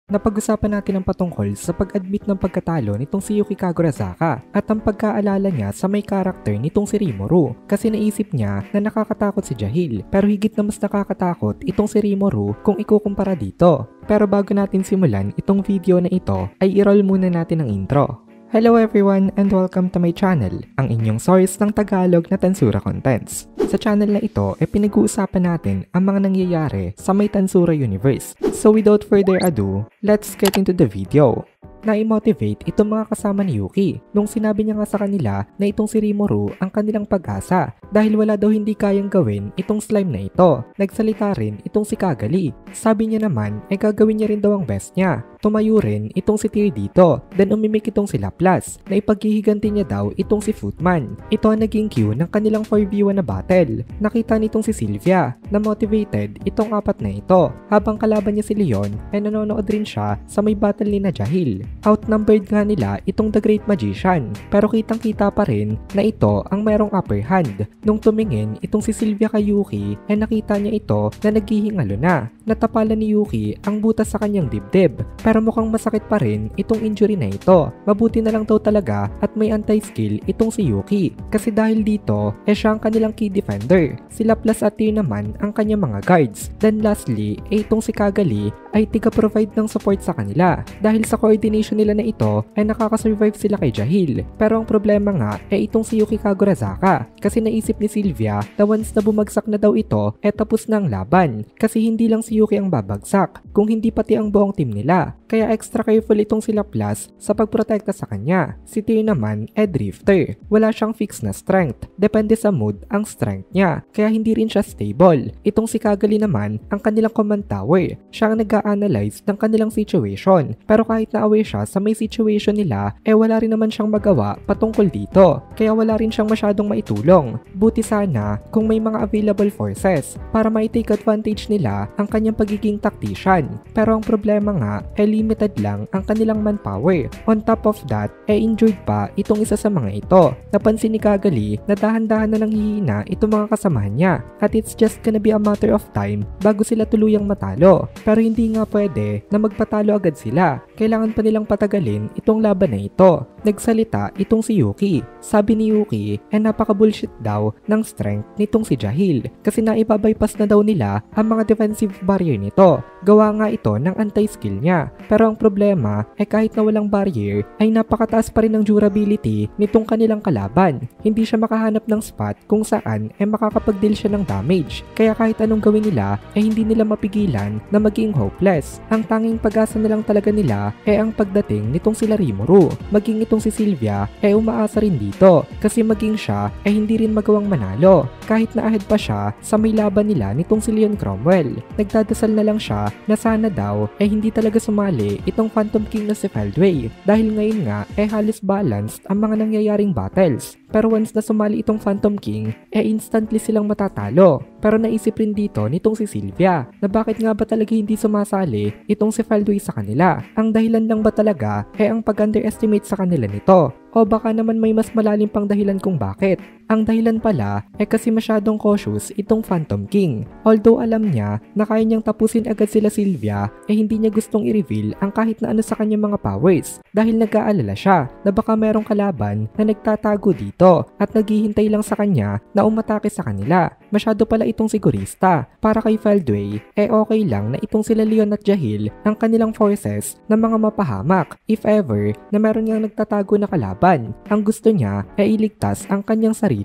Napag-usapan natin ang patungkol sa pag-admit ng pagkatalo nitong si Yuki Kagurazaka at ang pagkaalala niya sa may karakter nitong si Rimuru kasi naisip niya na nakakatakot si Jahil pero higit na mas nakakatakot itong si Rimuru kung ikukumpara dito. Pero bago natin simulan itong video na ito ay i-roll muna natin ang intro. Hello everyone and welcome to my channel, ang inyong source ng Tagalog na Tansura Contents. Sa channel na ito ay pinag-uusapan natin ang mga nangyayari sa may Tansura universe. So without further ado, let's get into the video. Na-motivate itong mga kasama ni Yuki nung sinabi niya nga sa kanila na itong si Rimuru ang kanilang pag-asa dahil wala daw hindi kayang gawin itong slime na ito. Nagsalita rin itong si Kagali. Sabi niya naman ay gagawin niya rin daw ang best niya. Tumayo rin itong si Tear dito, then umimik itong si Laplas na ipaghihiganti niya daw itong si Footman. Ito ang naging cue ng kanilang 4v1 na battle. Nakita nitong si Sylvia na motivated itong apat na ito habang kalaban niya si Leon ay nanonood rin siya sa may battle ni na Jahil. Outnumbered nga nila itong The Great Magician pero kitang kita pa rin na ito ang mayroong upper hand. Nung tumingin itong si Sylvia kay Yuki ay nakita niya ito na naghihingalo na. Natapalan ni Yuki ang butas sa kanyang dibdib pero mukhang masakit pa rin itong injury na ito. Mabuti na lang daw talaga at may anti-skill itong si Yuki kasi dahil dito siya ang kanilang key defender. Si Laplas at Tear naman ang kanyang mga guards. Then lastly itong si Kagali ay tiga-provide ng support sa kanila. Dahil sa coordination nila na ito ay nakakasurvive sila kay Jahil. Pero ang problema nga ay itong si Yuki Kagurazaka kasi naisip ni Sylvia na once na bumagsak na daw ito tapos na ang laban kasi hindi lang si Yuki ang babagsak kung hindi pati ang buong team nila. Kaya extra careful itong si Laplas sa pagprotekta sa kanya. Si Tear naman drifter. Wala siyang fixed na strength. Depende sa mood ang strength niya. Kaya hindi rin siya stable. Itong si Kagali naman ang kanilang command tower. Siya ang nag-a-analyze ng kanilang situation. Pero kahit na aware siya sa may situation nila, wala rin naman siyang magawa patungkol dito. Kaya wala rin siyang masyadong maitulong. Buti sana kung may mga available forces para mai-take advantage nila ang kanyang pagiging tactician. Pero ang problema nga limited lang ang kanilang manpower. On top of that, injured pa itong isa sa mga ito. Napansin ni Kagali na dahan-dahan na nanghihina itong mga kasamahan niya at it's just gonna be a matter of time bago sila tuluyang matalo. Pero hindi nga pwede na magpatalo agad sila. Kailangan pa nilang patagalin itong laban na ito. Nagsalita itong si Yuki. Sabi ni Yuki napaka-bullshit daw ng strength nitong si Jahil kasi naipabypass na daw nila ang mga defensive barrier nito. Gawa nga ito ng anti-skill niya. Pero ang problema kahit na walang barrier ay napakataas pa rin ng durability nitong kanilang kalaban. Hindi siya makahanap ng spot kung saan makakapag-deal siya ng damage. Kaya kahit anong gawin nila hindi nila mapigilan na maging hopeless. Ang tanging pag-asa na lang talaga nila ang pagdating nitong sila Rimuru. Maging itong si Sylvia umaasa rin dito kasi maging siya hindi rin magawang manalo. Kahit na ahead pa siya sa may laban nila nitong si Leon Cromwell. Nagdadasal na lang siya na sana daw hindi talaga sumali itong Phantom King na si Feldway dahil ngayon nga halos balanced ang mga nangyayaring battles. Pero once na sumali itong Phantom King instantly silang matatalo. Pero naisip rin dito nitong si Sylvia na bakit nga ba talaga hindi sumasali itong si Feldway sa kanila. Ang dahilan lang ba talaga ang pag-underestimate sa kanila nito? O baka naman may mas malalim pang dahilan kung bakit. Ang dahilan pala kasi masyadong cautious itong Phantom King. Although alam niya na kaya niyang tapusin agad sila Sylvia hindi niya gustong i-reveal ang kahit na ano sa kanyang mga powers dahil nag-aalala siya na baka merong kalaban na nagtatago dito at naghihintay lang sa kanya na umatake sa kanila. Masyado pala itong sigurista. Para kay Feldway okay lang na itong sila Leon at Jahil ang kanilang forces na mga mapahamak if ever na meron niyang nagtatago na kalaban. Ang gusto niya iligtas ang kanyang sarili.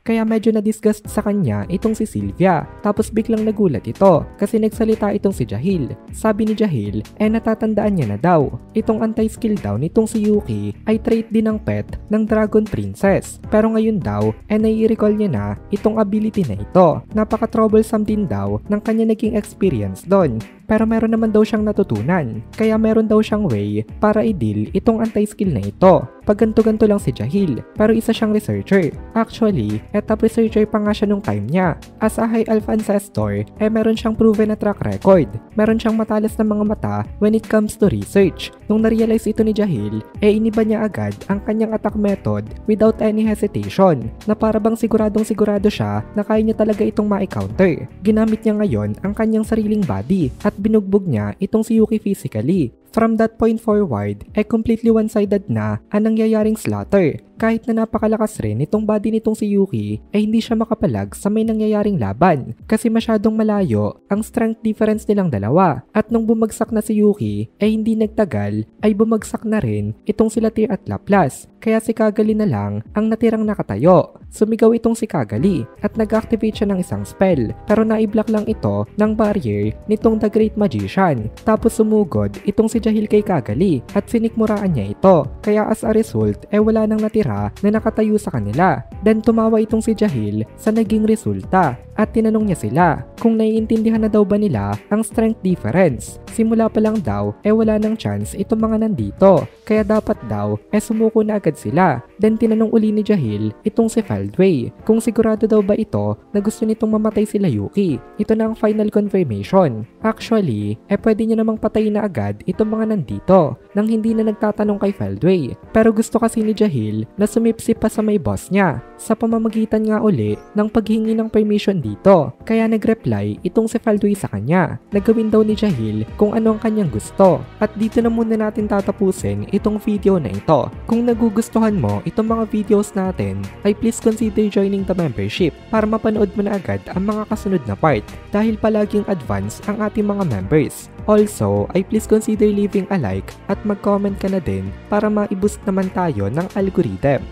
Kaya medyo na-disgust sa kanya itong si Sylvia. Tapos biglang nagulat ito kasi nagsalita itong si Jahil. Sabi ni Jahil natatandaan niya na daw. Itong anti-skill daw nitong si Yuki ay trait din ng pet ng Dragon Princess. Pero ngayon daw nai-recall niya na itong ability na ito. Napaka-troublesome din daw ng kanya naging experience doon. Pero meron naman daw siyang natutunan. Kaya meron daw siyang way para i-deal itong anti-skill na ito. Pag ganto-ganto lang si Jahil, pero isa siyang researcher. Actually, top researcher pa nga siya nung time niya. As a high elf ancestor, meron siyang proven na track record. Meron siyang matalas na mga mata when it comes to research. Nung na-realize ito ni Jahil, iniba niya agad ang kanyang attack method without any hesitation, na para bang siguradong sigurado siya na kaya niya talaga itong ma-counter. Ginamit niya ngayon ang kanyang sariling body at binugbog niya itong si Yuki physically. From that point forward, completely one-sided na ang nangyayaring slaughter. Kahit na napakalakas rin itong body nitong si Yuki, hindi siya makapalag sa may nangyayaring laban kasi masyadong malayo ang strength difference nilang dalawa. At nung bumagsak na si Yuki, hindi nagtagal ay bumagsak na rin itong sila Tear at Laplas. Kaya si Kagali na lang ang natirang nakatayo. Sumigaw itong si Kagali at nag-activate siya ng isang spell pero naiblock lang ito ng barrier nitong The Great Magician. Tapos sumugod itong si Jahil kay Kagali at sinikmuraan niya ito. Kaya as a result wala nang natira na nakatayo sa kanila. Then tumawa itong si Jahil sa naging resulta at tinanong niya sila kung naiintindihan na daw ba nila ang strength difference. Simula pa lang daw wala nang chance itong mga nandito kaya dapat daw sumuko na agad sila. Then tinanong uli ni Jahil itong si Faldway kung sigurado daw ba ito na gusto nitong mamatay sila Yuki. Ito na ang final confirmation. Actually, pwede niya namang patayin na agad itong mga nandito nang hindi na nagtatanong kay Faldway. Pero gusto kasi ni Jahil na sumipsip pa sa may boss niya sa pamamagitan nga uli ng paghingi ng permission dito. Kaya nag-reply itong si Faldway sa kanya. Nagawin daw ni Jahil kung ano ang kanyang gusto. At dito na muna natin tatapusin itong video na ito. Kung nagugustuhan mo itong mga videos natin, ay please consider joining the membership para mapanood mo na agad ang mga kasunod na part dahil palaging advance ang ating mga members. Also, ay please consider leaving a like at mag-comment ka na din para ma-boost naman tayo ng algorithm.